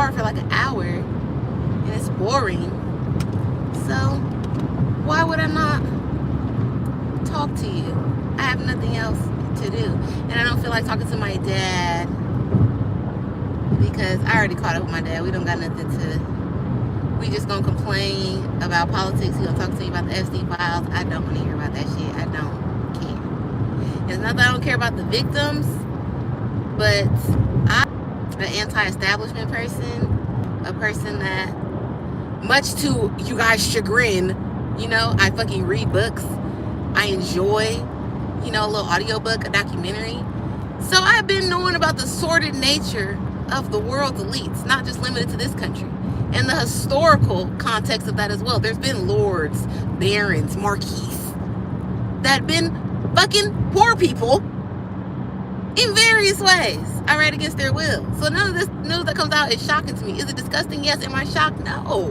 car for like an hour and it's boring. So why would I not talk to you? I have nothing else to do. And I don't feel like talking to my dad because I already caught up with my dad. We don't got nothing to, we just gonna complain about politics. He gonna talk to me about the Epstein files. I don't want to hear about that shit. I don't care. And it's not that I don't care about the victims, but I'm an anti-establishment person, a person that, much to you guys' chagrin, you know, I fucking read books. I enjoy, you know, a little audiobook, a documentary. So I've been knowing about the sordid nature of the world's elites, not just limited to this country, and the historical context of that as well. There's been lords, barons, marquises that been fucking poor people in various ways, all right, against their will. So none of this news that comes out is shocking to me. Is it disgusting? Yes. Am I shocked? No.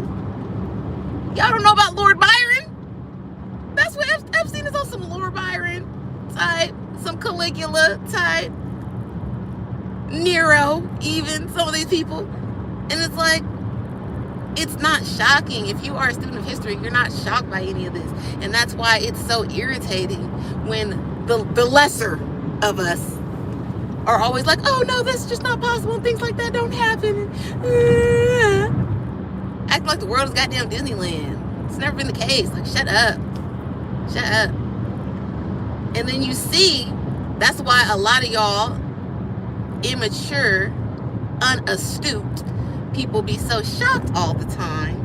Y'all don't know about Lord Byron? That's what Epstein is on, some Lord Byron type, some Caligula type, Nero, even, some of these people. And it's like, it's not shocking. If you are a student of history, you're not shocked by any of this. And that's why it's so irritating when the lesser of us are always like, oh no, that's just not possible, and things like that don't happen. Act like the world is goddamn Disneyland. It's never been the case. Like, shut up. Shut up. And then you see, that's why a lot of y'all immature, unastute people be so shocked all the time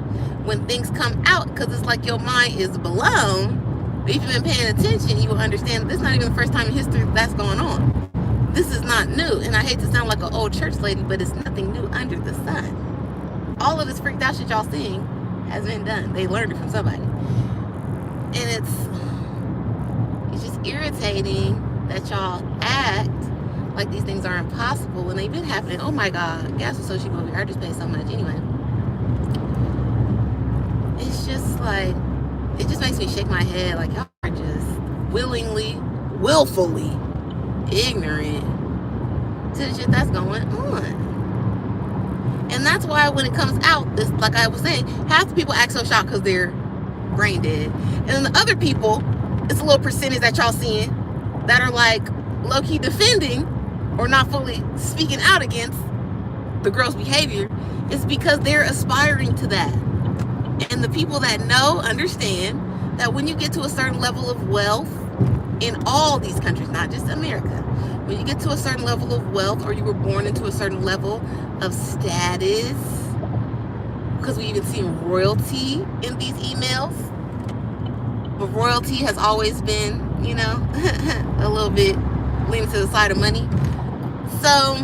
when things come out, because it's like your mind is blown. But if you've been paying attention, you will understand that this is not even the first time in history that's going on. This is not new. And I hate to sound like an old church lady, but it's nothing new under the sun. All of this freaked out shit y'all seeing has been done. They learned it from somebody. And it's just irritating that y'all act like these things are impossible when they've been happening. Oh my God, gas was so cheap over here. I just paid so much anyway. It's just like, it just makes me shake my head. Like, y'all are just willfully ignorant to the shit that's going on. And that's why when it comes out, this, like I was saying, half the people act so shocked because they're brain dead. And then the other people, it's a little percentage that y'all seeing that are like low-key defending or not fully speaking out against the gross behavior, is because they're aspiring to that. And the people that know understand that when you get to a certain level of wealth in all these countries, not just America, when you get to a certain level of wealth, or you were born into a certain level of status, because we even see royalty in these emails, but royalty has always been, you know, a little bit leaning to the side of money. So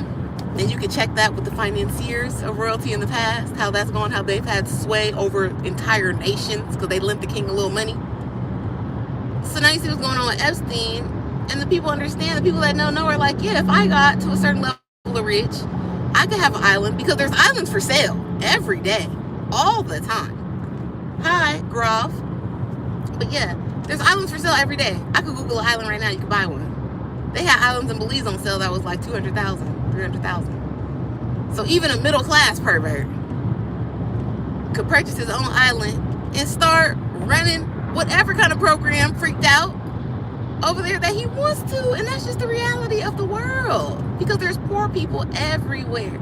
then you can check that with the financiers of royalty in the past, how that's going, how they've had sway over entire nations because they lent the king a little money. So now you see what's going on with Epstein, and the people understand. The people that know are like, yeah, if I got to a certain level of rich, I could have an island, because there's islands for sale every day, all the time. Hi, Groff. But yeah, there's islands for sale every day. I could Google an island right now, you could buy one. They had islands in Belize on sale that was like 200,000, 300,000. So even a middle class pervert could purchase his own island and start running whatever kind of program, freaked out, over there that he wants to. And that's just the reality of the world, because there's poor people everywhere,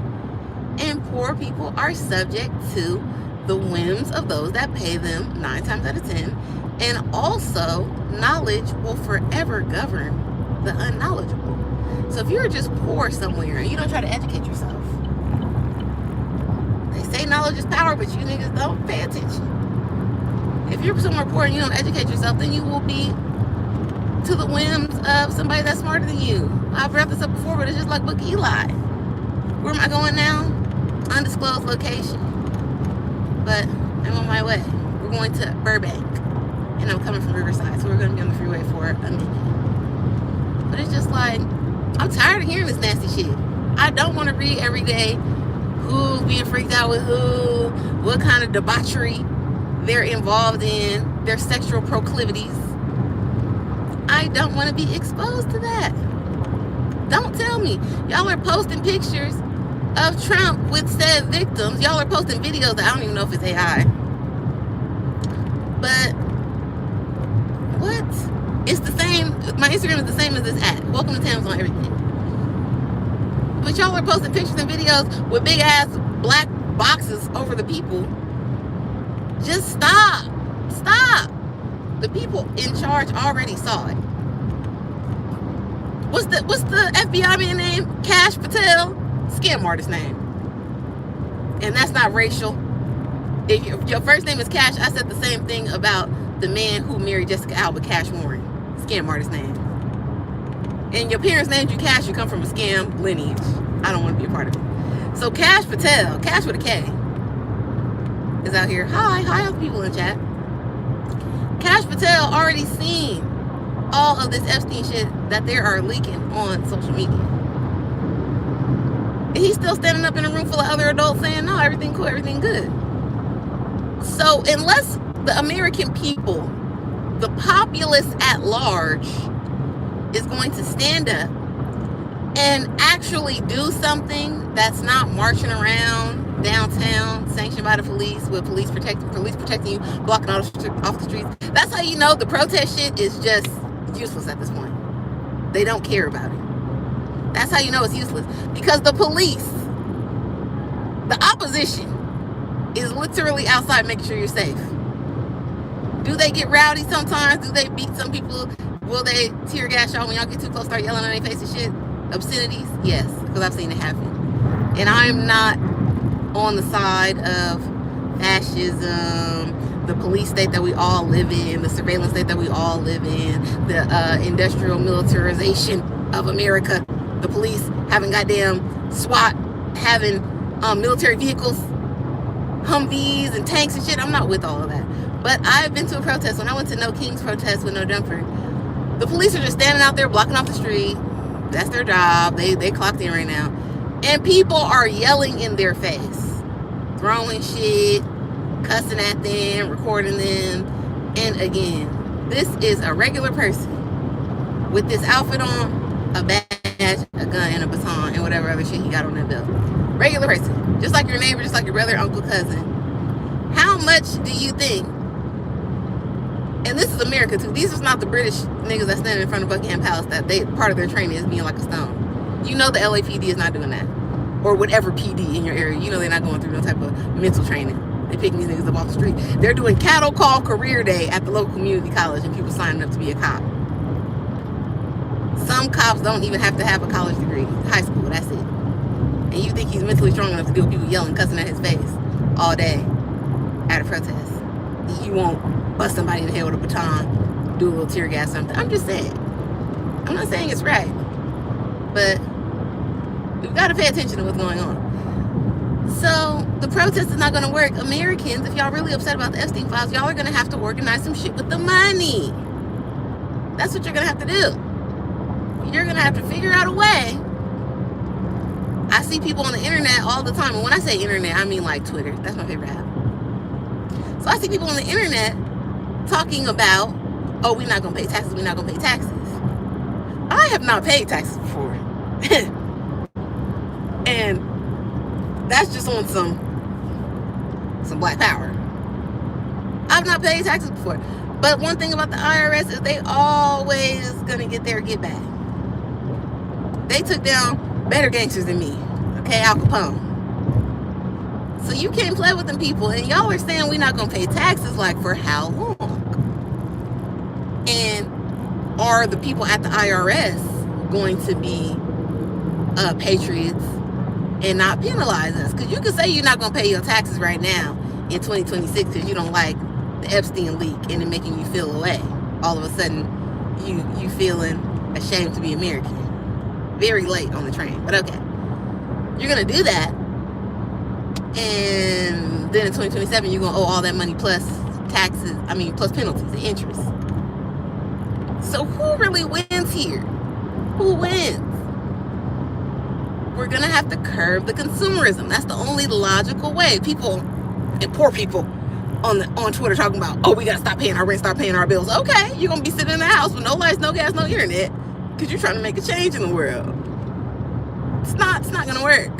and poor people are subject to the whims of those that pay them 9 times out of 10. And also, knowledge will forever govern the unknowledgeable. So if you're just poor somewhere and you don't try to educate yourself, they say knowledge is power, but you niggas don't pay attention. If you're somewhere poor and you don't educate yourself, then you will be to the whims of somebody that's smarter than you. I've brought this up before, but it's just like Book Eli. Where am I going now? Undisclosed location. But I'm on my way. We're going to Burbank, and I'm coming from Riverside, so we're going to be on the freeway for a minute. But it's just like, I'm tired of hearing this nasty shit. I don't want to read every day who's being freaked out with who, what kind of debauchery they're involved in, their sexual proclivities. I don't want to be exposed to that. Don't tell me. Y'all are posting pictures of Trump with said victims. Y'all are posting videos that I don't even know if it's AI. But what? It's the same. My Instagram is the same as this ad. Welcome to Tam's on everything. But y'all are posting pictures and videos with big ass black boxes over the people. Just stop. Stop. The people in charge already saw it. What's the FBI man name? Cash Patel? Scam artist name. And that's not racial. If your first name is Cash, I said the same thing about the man who married Jessica Alba, Cash Warren. Scam artist name. And your parents named you Cash, you come from a scam lineage. I don't want to be a part of it. So Cash Patel, Cash with a K, is out here. Hi other people in chat. Cash Patel already seen all of this Epstein shit that they are leaking on social media. And he's still standing up in a room full of other adults saying, no, everything cool, everything good. So unless the American people, the populace at large, is going to stand up and actually do something that's not marching around downtown sanctioned by the police with police protecting you, blocking off the streets. That's how you know the protest shit is just useless at this point. They don't care about it. That's how you know it's useless, because the police, the opposition, is literally outside making sure you're safe. Do they get rowdy sometimes? Do they beat some people? Will they tear gas y'all when y'all get too close, start yelling on their face and shit? Obscenities? Yes, because I've seen it happen. And I'm not on the side of fascism, the police state that we all live in, the surveillance state that we all live in, the industrial militarization of America, the police having goddamn SWAT, having military vehicles, Humvees and tanks and shit. I'm not with all of that. But I've been to a protest. When I went to No King's protest with No Jumper, the police are just standing out there blocking off the street. That's their job. They clocked in right now. And people are yelling in their face, throwing shit, cussing at them, recording them. And again, this is a regular person with this outfit on, a badge, a gun, and a baton, and whatever other shit he got on that belt. Regular person. Just like your neighbor, just like your brother, uncle, cousin. How much do you think? And this is America too. These is not the British niggas that stand in front of Buckingham Palace that they part of their training is being like a stone. You know the LAPD is not doing that. Or whatever PD in your area. You know they're not going through no type of mental training. They picking these niggas up off the street. They're doing cattle call career day at the local community college and people signing up to be a cop. Some cops don't even have to have a college degree. High school, that's it. And you think he's mentally strong enough to deal with people yelling, cussing at his face all day at a protest. You won't bust somebody in the head with a baton, do a little tear gas, something. I'm just saying. I'm not saying it's right. But we've got to pay attention to what's going on. So the protest is not going to work. Americans, if y'all really upset about the Epstein files, y'all are going to have to organize some shit with the money. That's what you're going to have to do. You're going to have to figure out a way. I see people on the internet all the time. And when I say internet, I mean like Twitter. That's my favorite app. So I see people on the internet talking about, oh, we're not going to pay taxes. We're not going to pay taxes. I have not paid taxes before. And that's just on some black power. I've not paid taxes before. But one thing about the IRS is they always going to get their get back. They took down better gangsters than me. Okay, Al Capone. So you can't play with them people. And y'all are saying we're not going to pay taxes, like for how long? And are the people at the IRS going to be patriots and not penalize us? Because you can say you're not going to pay your taxes right now in 2026 because you don't like the Epstein leak and it making you feel away. All of a sudden, you feeling ashamed to be American. Very late on the train, but okay. You're going to do that. And then in 2027, you're going to owe all that money plus taxes, plus penalties and interest. So who really wins here? Who wins? We're going to have to curb the consumerism. That's the only logical way. People, and poor people on Twitter talking about, oh, we got to stop paying our rent, start paying our bills. Okay, you're going to be sitting in the house with no lights, no gas, no internet because you're trying to make a change in the world. It's not going to work.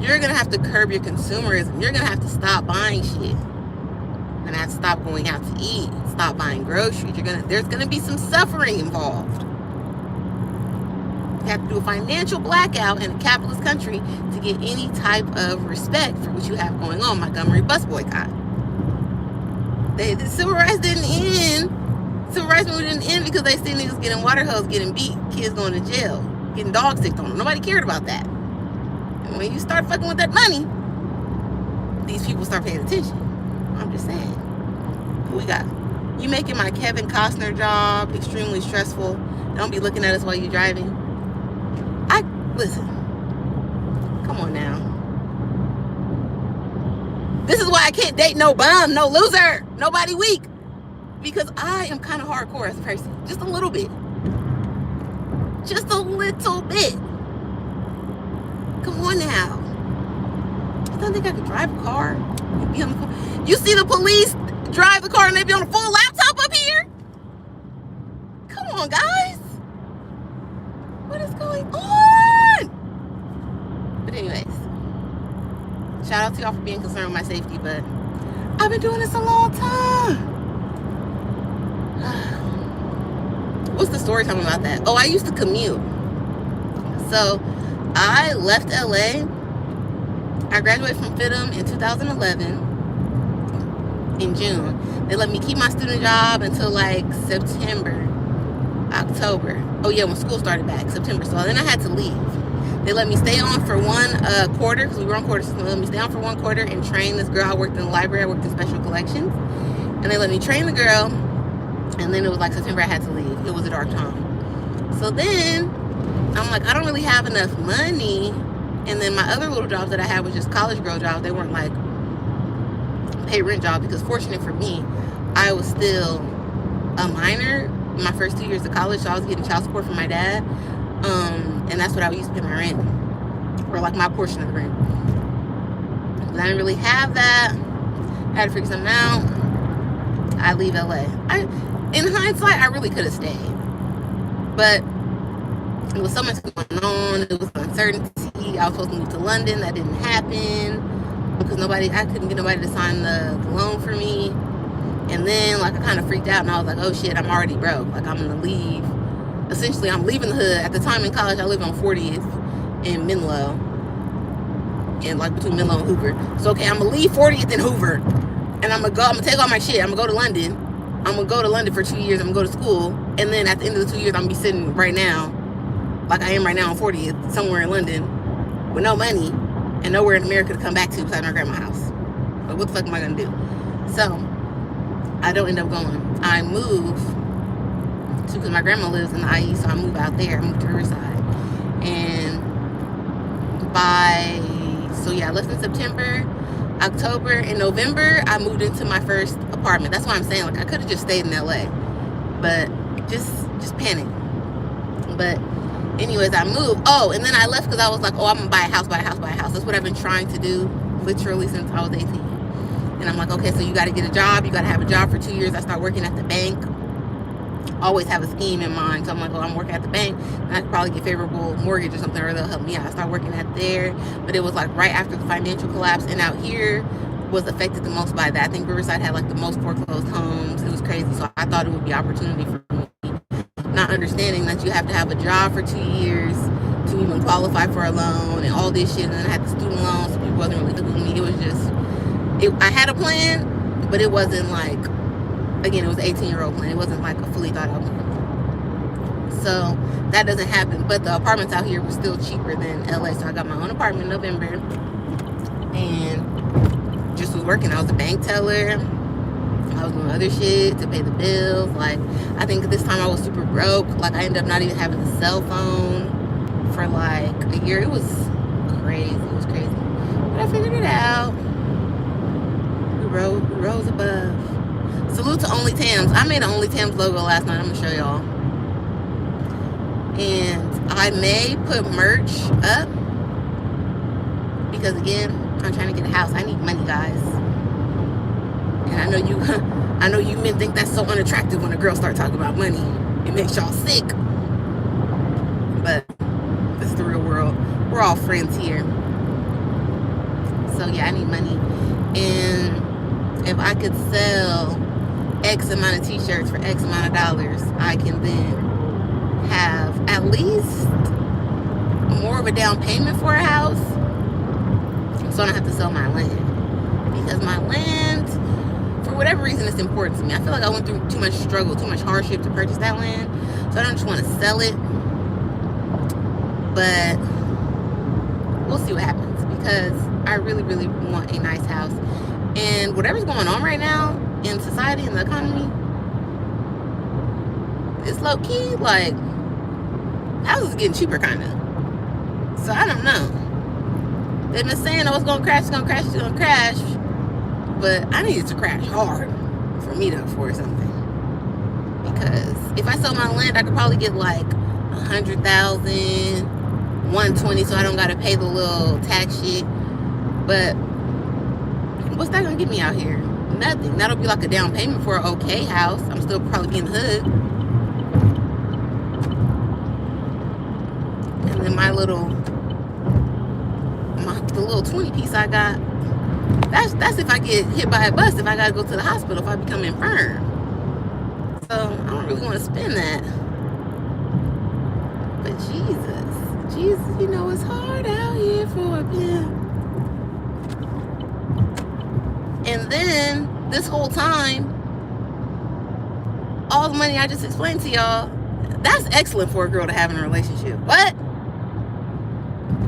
You're going to have to curb your consumerism. You're going to have to stop buying shit. You're going to have to stop going out to eat. Stop buying groceries. There's going to be some suffering involved. You have to do a financial blackout in a capitalist country to get any type of respect for what you have going on. Montgomery bus boycott. The civil rights didn't end. Civil rights movement didn't end because they see niggas getting water hose, getting beat, kids going to jail, getting dog sicked on them. Nobody cared about that. And when you start fucking with that money, these people start paying attention. I'm just saying. Who we got? You making my Kevin Costner job extremely stressful. Don't be looking at us while you're driving. Listen. Come on now. This is why I can't date no bum, no loser, nobody weak. Because I am kind of hardcore as a person. Just a little bit. Just a little bit. Come on now. I don't think I could drive a car. You see the police drive the car and they be on a full laptop up here? Come on, guys. What is going on? But anyways, shout out to y'all for being concerned with my safety, but I've been doing this a long time. What's the story time about that? Oh, I used to commute. So I left LA. I graduated from FITM in 2011 in June. They let me keep my student job until like September, October. Oh yeah, when school started back, September. So then I had to leave. They let me stay on for one quarter, because we were on quarter system. They let me stay on for 1 quarter and train this girl. I worked in the library. I worked in special collections. And they let me train the girl. And then it was like September, I had to leave. It was a dark time. So then I'm like, I don't really have enough money. And then my other little jobs that I had was just college girl jobs. They weren't like pay rent jobs, because fortunate for me, I was still a minor in my first 2 years of college. So I was getting child support from my dad. And that's what I used to pay my rent, or like my portion of the rent. But I didn't really have that. I had to figure something out. I leave LA. In hindsight, I really could have stayed, but it was so much going on. It was uncertainty. I was supposed to move to London. That didn't happen because I couldn't get nobody to sign the loan for me. And then like I kind of freaked out, and I was like, oh shit, I'm already broke. Like I'm gonna leave. Essentially, I'm leaving the hood. At the time in college, I lived on 40th in Menlo, and like between Menlo and Hoover. So okay, I'm gonna leave 40th in Hoover, and I'm gonna take all my shit. I'm gonna go to London. I'm gonna go to London for 2 years. I'm gonna go to school, and then at the end of the 2 years, I'm gonna be sitting right now, like I am right now on 40th, somewhere in London, with no money and nowhere in America to come back to besides my grandma's house. But what the fuck am I gonna do? So I don't end up going. I move because my grandma lives in the IE, so I move out there. I moved to Riverside. And I left in September, October, and November, I moved into my first apartment. That's why I'm saying, like, I could have just stayed in LA, but just panicked. But anyways, I moved. Oh, and then I left because I was like, oh, I'm gonna buy a house. That's what I've been trying to do literally since I was 18. And I'm like, okay, so you got to get a job. You got to have a job for 2 years. I start working at the bank. Always have a scheme in mind. So I'm like, oh, I'm working at the bank, and I could probably get favorable mortgage or something, or they'll help me out. I start working at there. But it was like right after the financial collapse, and out here was affected the most by that. I think Riverside had like the most foreclosed homes. It was crazy. So I thought it would be opportunity for me, not understanding that you have to have a job for 2 years to even qualify for a loan and all this shit. And then I had the student loans, so people wasn't really looking at me. It was just, I had a plan, but it wasn't like, again, it was an 18-year-old plan. It wasn't like a fully thought out plan. So that doesn't happen. But the apartments out here were still cheaper than LA. So I got my own apartment in November and just was working. I was a bank teller. I was doing other shit to pay the bills. Like, I think this time I was super broke. Like, I ended up not even having a cell phone for like a year. It was crazy. It was crazy. But I figured it out. We rose above. Salute to Only Tams. I made an Only Tams logo last night. I'm going to show y'all. And I may put merch up because, again, I'm trying to get a house. I need money, guys. And I know you men think that's so unattractive when a girl starts talking about money. It makes y'all sick. But this is the real world. We're all friends here. yeah, I need money. And if I could sell X amount of t-shirts for X amount of dollars, I can then have at least more of a down payment for a house, so I don't have to sell my land. Because my land, for whatever reason, it's important to me. I feel like I went through too much struggle, too much hardship to purchase that land, so I don't just want to sell it. But we'll see what happens, because I really, really want a nice house. And whatever's going on right now in society and the economy, it's low-key, like, houses are getting cheaper, kind of. So I don't know. They've been saying, oh, it's going to crash, it's going to crash, it's going to crash. But I need it to crash hard for me to afford something. Because if I sell my land, I could probably get like $100,000, $120,000, so I don't got to pay the little tax shit. But what's that going to get me out here? Nothing. That'll be like a down payment for an okay house. I'm still probably in the hood. And then the little 20 piece I got, that's if I get hit by a bus, if I gotta go to the hospital, if I become infirm. So I don't really want to spend that. But Jesus, you know it's hard out here for a pimp. And then this whole time, all the money I just explained to y'all, that's excellent for a girl to have in a relationship. But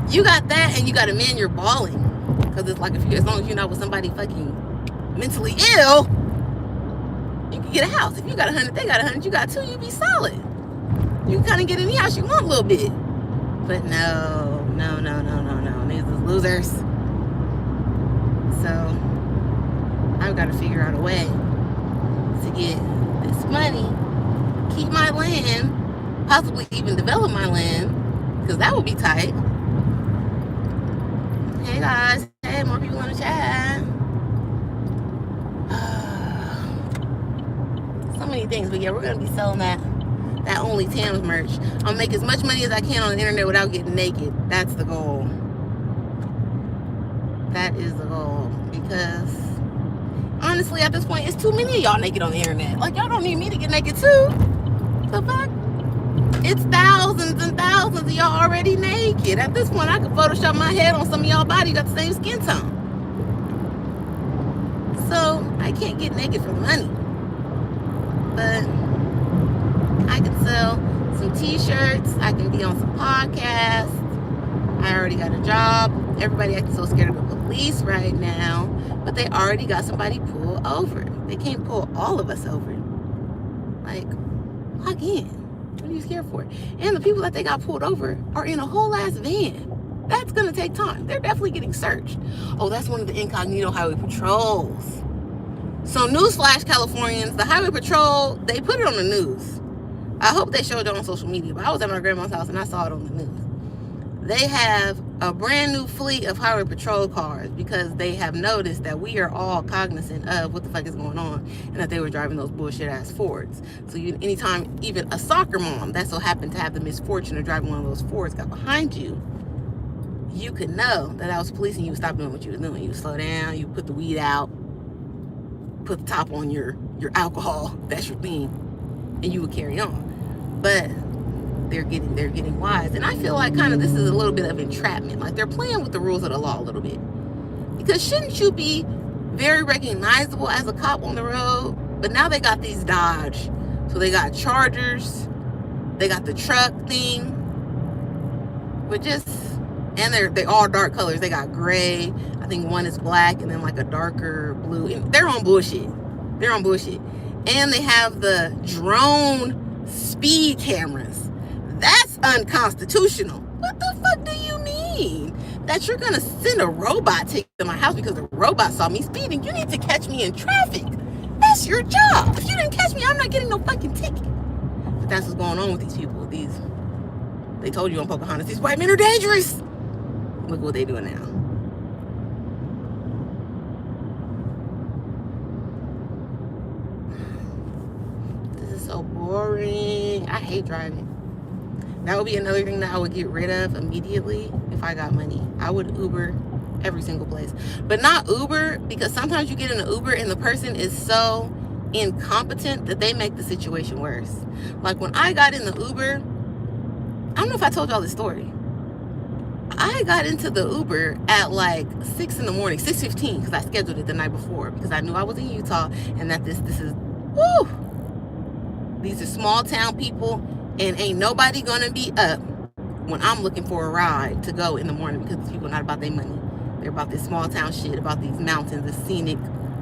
you got that, and you got a man you're balling. Because it's like, as long as you're not with somebody fucking mentally ill, you can get a house. If you got 100, they got 100, you got 2, you be solid. You can kind of get any house you want a little bit. But no. Niggas is losers. So I've got to figure out a way to get this money, keep my land, possibly even develop my land, because that would be tight. Hey guys, hey, more people in the chat. So many things, but yeah, we're gonna be selling that Only Tam's merch. I'll make as much money as I can on the internet without getting naked. That's the goal. That is the goal. Because honestly, at this point, it's too many of y'all naked on the internet. Like, y'all don't need me to get naked too. The fuck? It's thousands and thousands of y'all already naked. At this point, I could Photoshop my head on some of y'all body. You got the same skin tone. So I can't get naked for money. But I can sell some t-shirts. I can be on some podcasts. I already got a job. Everybody acting so scared of the police right now. But they already got somebody pulled over. They can't pull all of us over. Like, log in. What are you scared for? And the people that they got pulled over are in a whole ass van. That's gonna take time. They're definitely getting searched. Oh, that's one of the incognito highway patrols. So newsflash, Californians, the highway patrol, they put it on the news. I hope they showed it on social media, but I was at my grandma's house and I saw it on the news. They have a brand new fleet of highway patrol cars because they have noticed that we are all cognizant of what the fuck is going on, and that they were driving those bullshit ass Fords. So anytime even a soccer mom that so happened to have the misfortune of driving one of those Fords got behind you, you could know that I was police and you would stop doing what you were doing. You would slow down, you put the weed out, put the top on your alcohol, that's your thing, and you would carry on. But they're getting wise, and I feel like kind of this is a little bit of entrapment. Like, they're playing with the rules of the law a little bit, because shouldn't you be very recognizable as a cop on the road? But now they got these Dodge, so they got Chargers, they got the truck thing, but and they're all dark colors. They got gray, I think one is black, and then like a darker blue. They're on bullshit. And they have the drone speed cameras. That's unconstitutional. What the fuck do you mean? That you're gonna send a robot to my house because the robot saw me speeding? You need to catch me in traffic. That's your job. If you didn't catch me, I'm not getting no fucking ticket. But that's what's going on with these people. They told you on Pocahontas, these white men are dangerous. Look what they doing now. This is so boring. I hate driving. That would be another thing that I would get rid of immediately if I got money. I would Uber every single place. But not Uber, because sometimes you get in an Uber and the person is so incompetent that they make the situation worse. Like when I got in the Uber, I don't know if I told y'all this story. I got into the Uber at like 6 in the morning, 6:15, because I scheduled it the night before because I knew I was in Utah and that this is, woo, these are small town people and ain't nobody gonna be up when I'm looking for a ride to go in the morning, because these people are not about their money. They're about this small town shit, about these mountains, the scenic,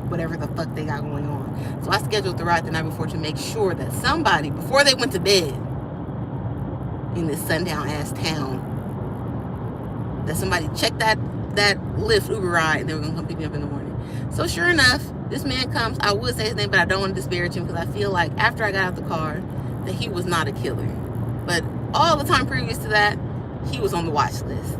whatever the fuck they got going on. So I scheduled the ride the night before to make sure that somebody, before they went to bed in this sundown ass town, that somebody checked that Lyft Uber ride and they were gonna come pick me up in the morning. So sure enough, this man comes. I would say his name, but I don't want to disparage him because I feel like after I got out the car that he was not a killer. But all the time previous to that, he was on the watch list.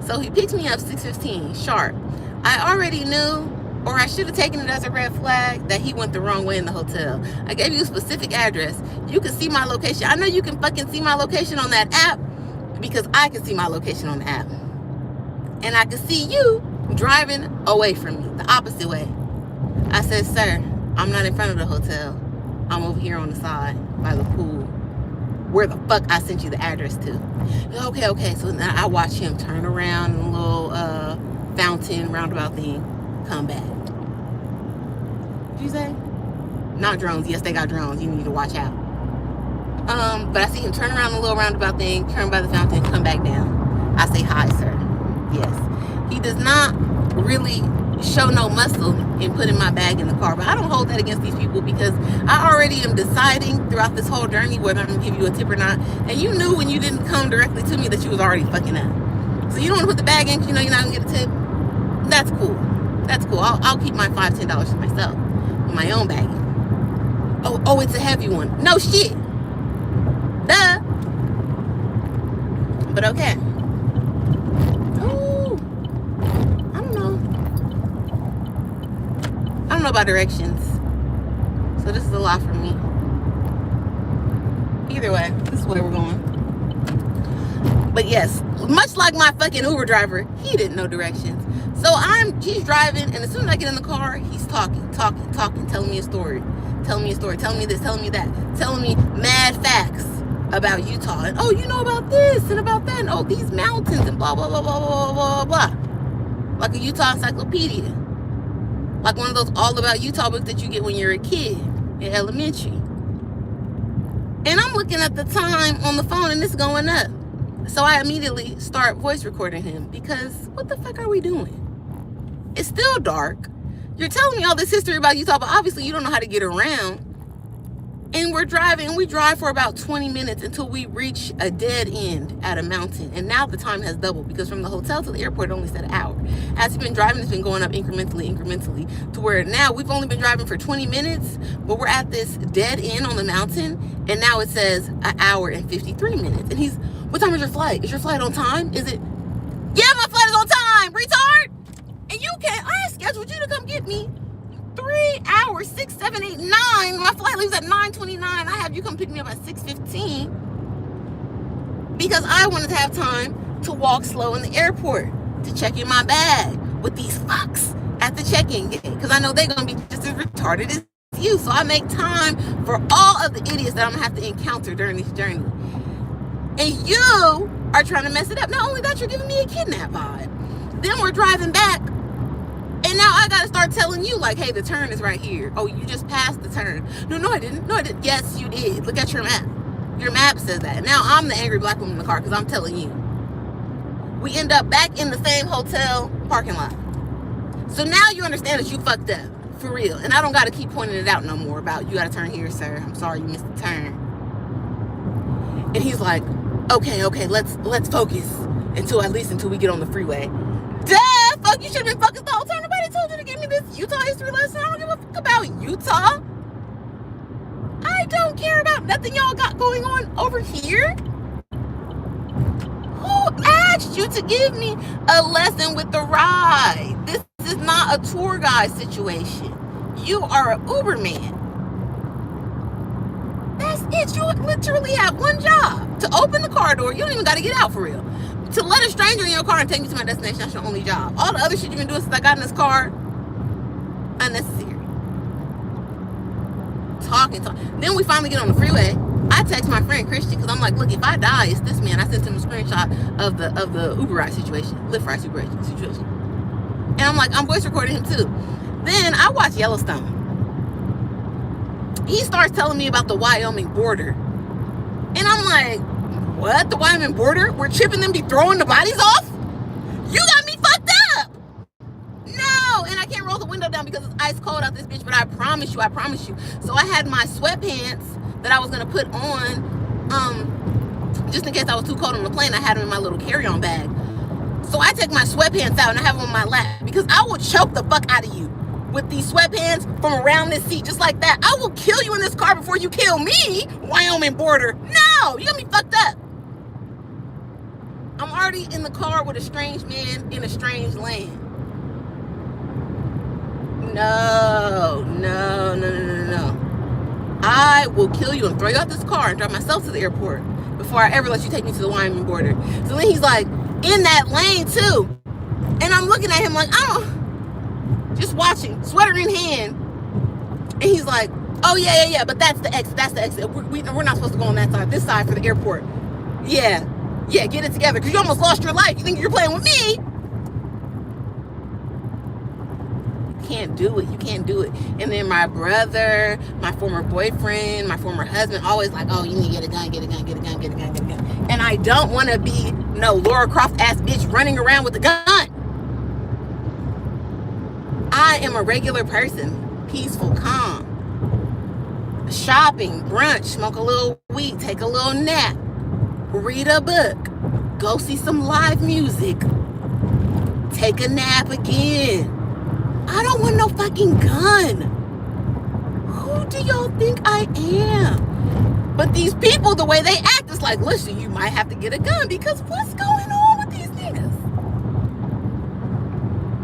So he picked me up 6:15 sharp. I already knew, or I should have taken it as a red flag, that he went the wrong way in the hotel. I gave you a specific address. You can see my location. I know you can fucking see my location on that app because I can see my location on the app. And I can see you driving away from me, the opposite way. I said, sir, I'm not in front of the hotel. I'm over here on the side by the pool, where the fuck I sent you the address to. Okay. So now I watch him turn around in a little fountain roundabout thing, come back. What'd you say? Not drones. Yes, they got drones. You need to watch out. But I see him turn around in a little roundabout thing, turn by the fountain, come back down. I say, hi, sir. Yes. He does not really show no muscle in putting my bag in the car, but I don't hold that against these people because I already am deciding throughout this whole journey whether I'm gonna give you a tip or not. And you knew when you didn't come directly to me that you was already fucking up. So you don't want to put the bag in because you know you're not gonna get a tip. That's cool. That's cool. I'll keep my $5, $10 to myself in my own bag. Oh, it's a heavy one. No shit. Duh. But okay. I don't know about directions, so this is a lot for me. Either way, this is where we're going. But yes, much like my fucking Uber driver, he didn't know directions. So he's driving, and as soon as I get in the car, he's talking, telling me a story, telling me this, telling me that, telling me mad facts about Utah. And oh, you know about this and about that, and oh, these mountains and blah, blah, blah, blah, blah, blah, blah. Like a Utah encyclopedia. Like one of those all about Utah books that you get when you're a kid in elementary. And I'm looking at the time on the phone and it's going up. So I immediately start voice recording him because what the fuck are we doing? It's still dark. You're telling me all this history about Utah, but obviously you don't know how to get around. And we're driving, and we drive for about 20 minutes until we reach a dead end at a mountain. And now the time has doubled because from the hotel to the airport, it only said an hour. As we've been driving, it's been going up incrementally to where now we've only been driving for 20 minutes, but we're at this dead end on the mountain. And now it says an hour and 53 minutes. And he's, what time is your flight? Is your flight on time? Is it? Yeah, my flight is on time, retard. And you can't, I scheduled you to come get me 3 hours, 6, 7, 8, 9. My flight leaves at 9:29. I have you come pick me up at 6:15 because I wanted to have time to walk slow in the airport to check in my bag with these fucks at the check-in gate because I know they're gonna be just as retarded as you. So I make time for all of the idiots that I'm gonna have to encounter during this journey. And you are trying to mess it up. Not only that, you're giving me a kidnap vibe. Then we're driving back. And now I gotta start telling you, like, hey, the turn is right here. Oh, you just passed the turn. No, I didn't. Yes, you did. Look at your map. Your map says that. Now I'm the angry black woman in the car because I'm telling you. We end up back in the same hotel parking lot. So now you understand that you fucked up. For real. And I don't gotta keep pointing it out no more about you gotta turn here, sir. I'm sorry you missed the turn. And he's like, okay, let's focus until we get on the freeway. Duh, fuck, you should have been focused the whole time. Nobody told you to give me this Utah history lesson. I don't give a fuck about Utah. I don't care about nothing y'all got going on over here. Who asked you to give me a lesson with the ride? This is not a tour guide situation. You are an Uber man. That's it. You literally have one job, to open the car door. You don't even got to get out for real. To let a stranger in your car and take me to my destination, that's your only job. All the other shit you've been doing since I got in this car, unnecessary. Talking. Then we finally get on the freeway. I text my friend Christian because I'm like, look, if I die, it's this man. I sent him a screenshot of the Uber ride situation, Lyft ride situation. And I'm like, I'm voice recording him too. Then I watch Yellowstone. He starts telling me about the Wyoming border. And I'm like, what? The Wyoming border? Where Chip and them be throwing the bodies off? You got me fucked up. No. And I can't roll the window down because it's ice cold out this bitch. But I promise you. So I had my sweatpants that I was going to put on, just in case I was too cold on the plane. I had them in my little carry-on bag. So I take my sweatpants out and I have them on my lap because I will choke the fuck out of you with these sweatpants from around this seat, just like that. I will kill you in this car before you kill me, Wyoming border. No, you got me fucked up. I'm already in the car with a strange man in a strange land. No. I will kill you and throw you out this car and drive myself to the airport before I ever let you take me to the Wyoming border. So then he's like, in that lane too. And I'm looking at him like, just watching, sweater in hand. And he's like, oh yeah, but that's the exit. We're not supposed to go on that side, this side for the airport. Yeah, get it together, because you almost lost your life. You think you're playing with me? You can't do it. And then my brother, my former boyfriend, my former husband, always like, oh, you need to get a gun. And I don't want to be no Laura Croft ass bitch running around with a gun. I am a regular person, peaceful, calm. Shopping, brunch, smoke a little weed, take a little nap, read a book, go see some live music, take a nap again. I don't want no fucking gun. Who do y'all think I am? But these people, the way they act, is like, listen, you might have to get a gun because what's going on with these niggas?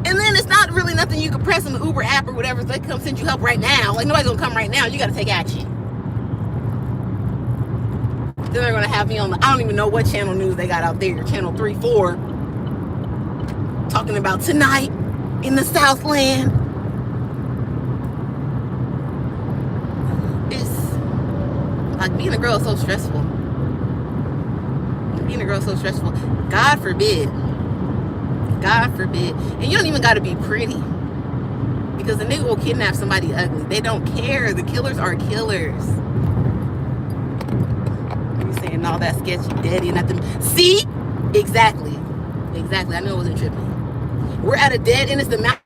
And then it's not really nothing you can press on the Uber app or whatever, so they come send you help right now. Like, nobody's gonna come right now. You gotta take action. Then they're gonna have me on I don't even know what channel news they got out there, channel 3, 4, talking about tonight in the Southland. It's like being a girl is so stressful. God forbid. And you don't even got to be pretty, because the nigga will kidnap somebody ugly. They don't care. The killers are killers. You saying all that sketchy daddy and nothing. See? Exactly. I knew it wasn't tripping. We're at a dead end. It's the mountain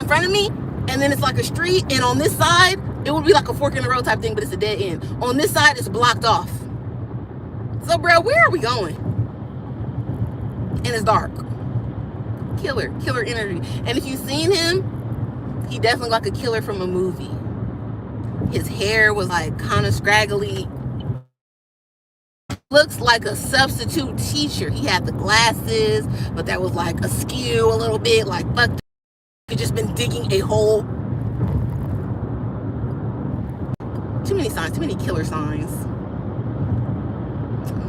in front of me, and then it's like a street, and on this side it would be like a fork in the road type thing, but it's a dead end. On this side it's blocked off. So bro, where are we going? And it's dark. Killer energy. And if you've seen him, he definitely like a killer from a movie. His hair was like kind of scraggly. Looks like a substitute teacher. He had the glasses, but that was like askew a little bit. Like, fuck, he just been digging a hole. Too many signs, too many killer signs.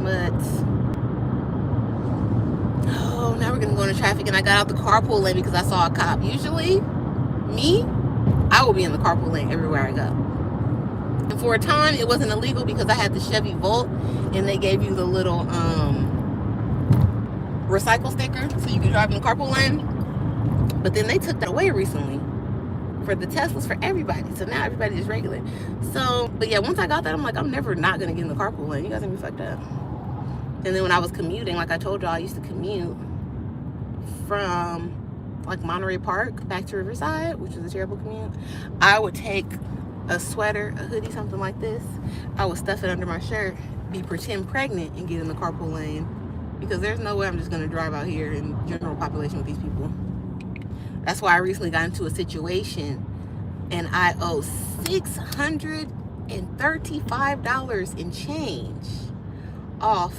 But now we're gonna go into traffic, and I got out the carpool lane because I saw a cop. Usually, I will be in the carpool lane everywhere I go. And for a time, it wasn't illegal because I had the Chevy Volt, and they gave you the little recycle sticker so you can drive in the carpool lane. But then they took that away recently for the Teslas for everybody. So now everybody is regular. So, but yeah, once I got that, I'm like, I'm never not gonna get in the carpool lane. You guys have me fucked up. And then when I was commuting, like I told y'all, I used to commute from like Monterey Park back to Riverside, which was a terrible commute. I would take a sweater, a hoodie, something like this. I would stuff it under my shirt, be pretend pregnant, and get in the carpool lane, because there's no way I'm just gonna drive out here in general population with these people. That's why I recently got into a situation and I owe $635 in change off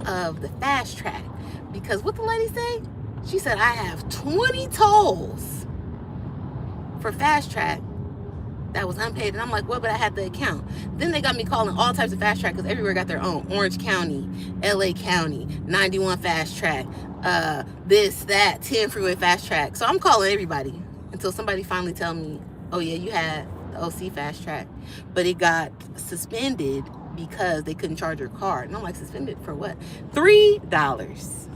of the fast track, because what the lady say? She said I have 20 tolls for fast track that was unpaid. And I'm like, what? But I had the account. Then they got me calling all types of fast track because everywhere got their own. Orange County, LA County, 91 fast track, this, that, 10 freeway fast track. So I'm calling everybody until somebody finally tell me, oh yeah, you had the OC fast track, but it got suspended because they couldn't charge your card. And I'm like, suspended for what? $3.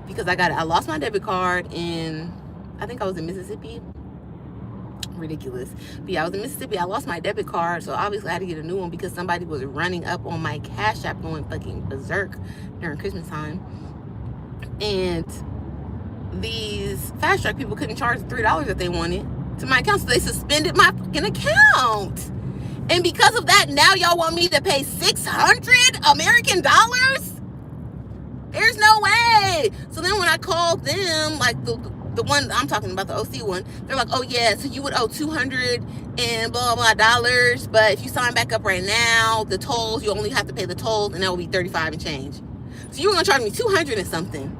Because I lost my debit card in, I think I was in Mississippi. Ridiculous. But yeah, I was in Mississippi. I lost my debit card, so obviously I had to get a new one because somebody was running up on my Cash App going fucking berserk during Christmas time. And these fast track people couldn't charge the $3 that they wanted to my account, so they suspended my fucking account. And because of that, now y'all want me to pay 600 American dollars? There's no way. So then when I called them, like the one I'm talking about, the OC one, they're like, oh yeah, so you would owe 200 and blah blah dollars, but if you sign back up right now, the tolls, you only have to pay the tolls, and that will be 35 and change. So you were gonna charge me 200 and something,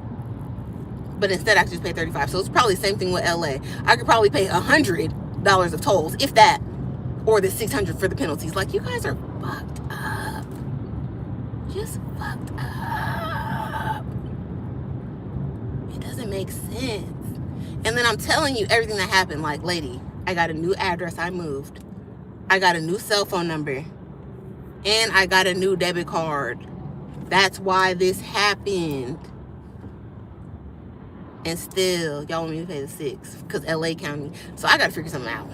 but instead I could just pay 35. So it's probably the same thing with LA. I could probably pay $100 of tolls, if that, or the 600 for the penalties. Like, you guys are fucked up. Just fucked up. It doesn't make sense. And then I'm telling you everything that happened. Like, lady, I got a new address. I moved. I got a new cell phone number. And I got a new debit card. That's why this happened. And still, y'all want me to pay the $6 because LA County. So I got to figure something out.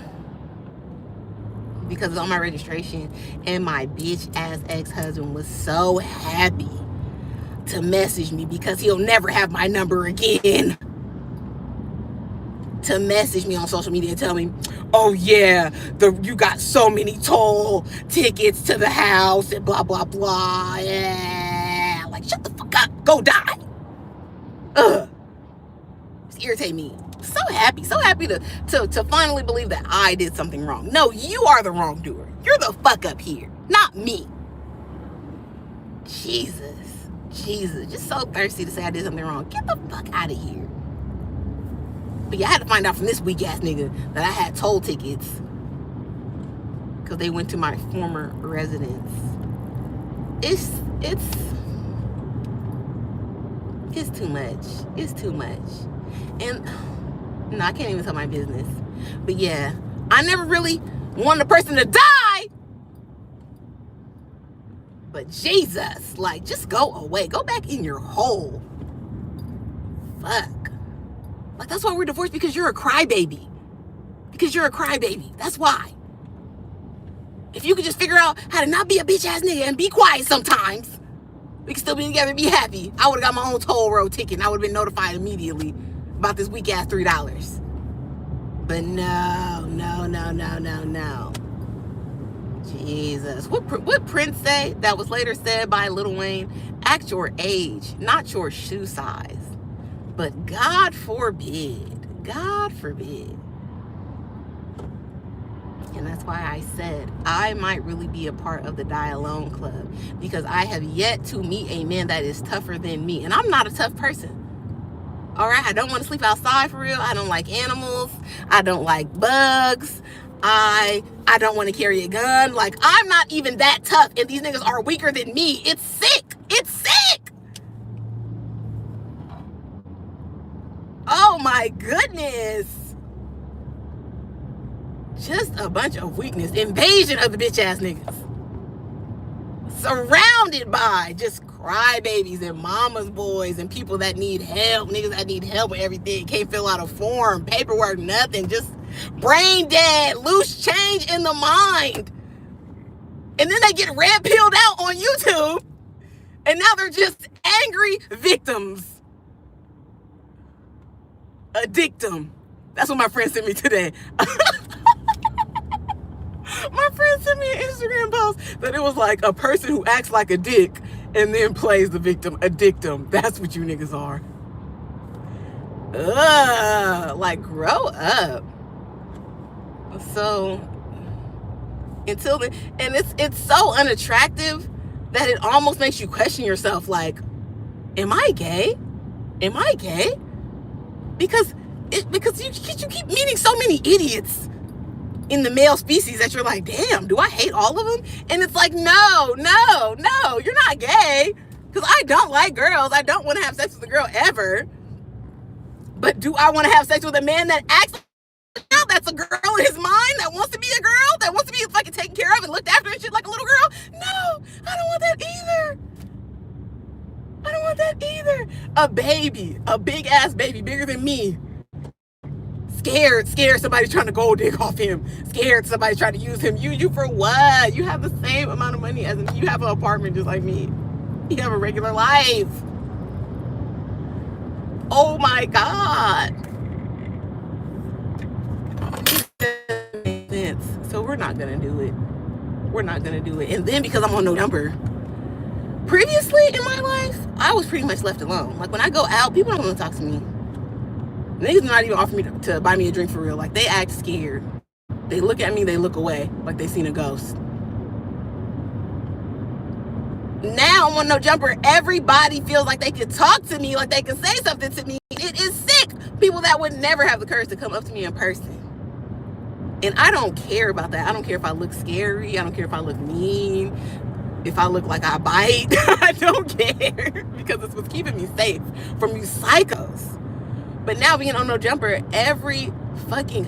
Because it's on my registration. And my bitch ass ex-husband was so happy to message me because he'll never have my number again. To message me on social media and tell me, oh yeah, you got so many toll tickets to the house and blah blah blah. Yeah, like, shut the fuck up, go die. Ugh, it's irritating me. So happy to finally believe that I did something wrong. No, you are the wrongdoer. You're the fuck up here, not me. Jesus, just so thirsty to say I did something wrong. Get the fuck out of here. But yeah, I had to find out from this weak ass nigga that I had toll tickets because they went to my former residence. It's too much. It's too much. And no, I can't even tell my business. But yeah, I never really wanted a person to die. But Jesus, like, just go away. Go back in your hole. Fuck. Like, that's why we're divorced, because you're a crybaby. Because you're a crybaby. That's why. If you could just figure out how to not be a bitch ass nigga and be quiet sometimes, we could still be together and be happy. I would have got my own toll road ticket and I would have been notified immediately about this weak ass $3. But no. Jesus. What Prince say that was later said by Lil Wayne? Act your age, not your shoe size. But God forbid. God forbid. And that's why I said I might really be a part of the Die Alone Club, because I have yet to meet a man that is tougher than me. And I'm not a tough person. All right? I don't want to sleep outside for real. I don't like animals. I don't like bugs. I don't want to carry a gun. Like, I'm not even that tough, and these niggas are weaker than me. It's sick. It's sick. Oh my goodness. Just a bunch of weakness. Invasion of the bitch ass niggas. Surrounded by just crybabies and mama's boys and people that need help. Niggas that need help with everything. Can't fill out a form, paperwork, nothing. Just brain dead, loose change in the mind. And then they get red pilled out on YouTube. And now they're just angry victims. A dictum. That's what my friend sent me today. My friend sent me an Instagram post that it was like a person who acts like a dick and then plays the victim. A dictum. That's what you niggas are. Ugh. Like, grow up. So until then, and it's so unattractive that it almost makes you question yourself. Like, am I gay? Am I gay? Because you keep meeting so many idiots in the male species that you're like, damn, do I hate all of them? And it's like, no, you're not gay. Because I don't like girls. I don't want to have sex with a girl ever. But do I want to have sex with a man that acts like that's a girl in his mind, that wants to be a girl, that wants to be fucking taken care of and looked after and shit like a little girl? No, I don't want that either. I don't want that either. A baby, a big ass baby, bigger than me. Scared somebody's trying to gold dig off him. Scared somebody's trying to use him. You for what? You have the same amount of money as me. You have an apartment just like me. You have a regular life. Oh my God. It doesn't make sense. So we're not gonna do it. We're not gonna do it. And then because I'm on no number. Previously in my life, I was pretty much left alone. Like when I go out, people don't want to talk to me. Niggas not even offer me to buy me a drink for real. Like they act scared. They look at me, they look away like they seen a ghost. Now I'm on no jumper. Everybody feels like they can talk to me, like they can say something to me. It is sick. People that would never have the courage to come up to me in person. And I don't care about that. I don't care if I look scary. I don't care if I look mean. If I look like I bite. I don't care. Because it's what's keeping me safe from you psychos. But now being on no jumper, every fucking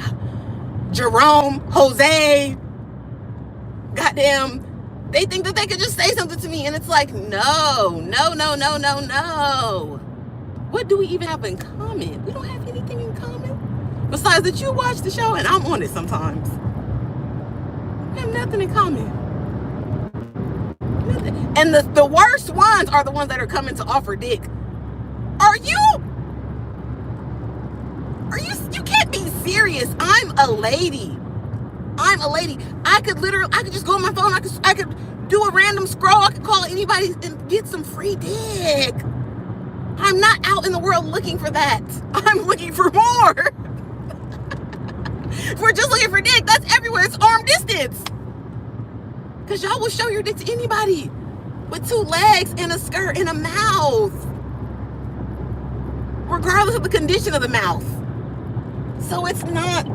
Jerome, Jose, goddamn, they think that they could just say something to me. And it's like, no. What do we even have in common? We don't have anything in common. Besides that you watch the show and I'm on it sometimes. We have nothing in common. Nothing. And the worst ones are the ones that are coming to offer dick. You can't be serious. I'm a lady. I could just go on my phone. I could do a random scroll. I could call anybody and get some free dick. I'm not out in the world looking for that. I'm looking for more. If we're just looking for dick, that's everywhere. It's arm distance. Because y'all will show your dick to anybody with 2 legs and a skirt and a mouth. Regardless of the condition of the mouth. So it's not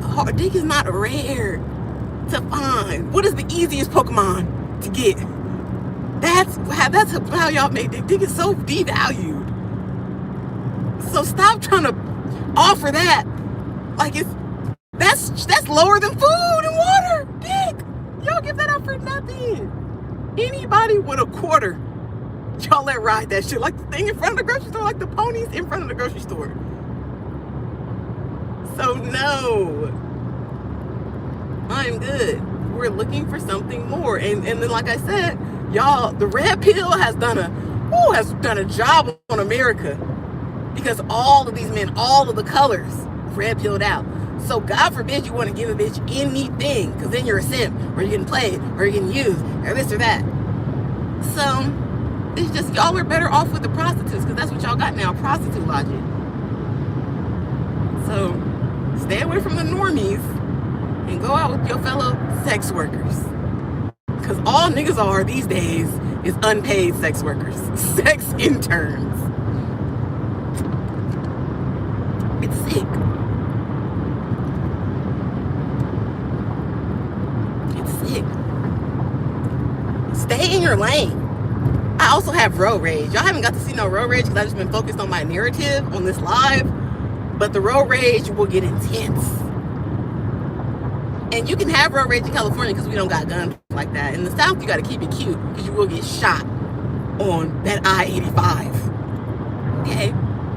hard. Dick is not rare to find. What is the easiest Pokemon to get? That's how y'all make dick. Dick is so devalued. So stop trying to offer that. Like that's lower than food and water. Dick. Y'all give that out for nothing. Anybody with a quarter, y'all let ride that shit. Like the thing in front of the grocery store, like the ponies in front of the grocery store. So no, I'm good. We're looking for something more. And then like I said, y'all, the red pill has done a job on America. Because all of these men, all of the colors, red pilled out. So God forbid you want to give a bitch anything, because then you're a simp, or you're getting played, or you're getting used, or this or that. So it's just y'all are better off with the prostitutes, because that's what y'all got now, prostitute logic. So stay away from the normies and go out with your fellow sex workers. Because all niggas are these days is unpaid sex workers, sex interns. It's sick. Stay in your lane. I also have road rage. Y'all haven't got to see no road rage because I've just been focused on my narrative on this live. But the road rage will get intense. And you can have road rage in California because we don't got guns like that. In the South, you got to keep it cute because you will get shot on that I-85. Okay?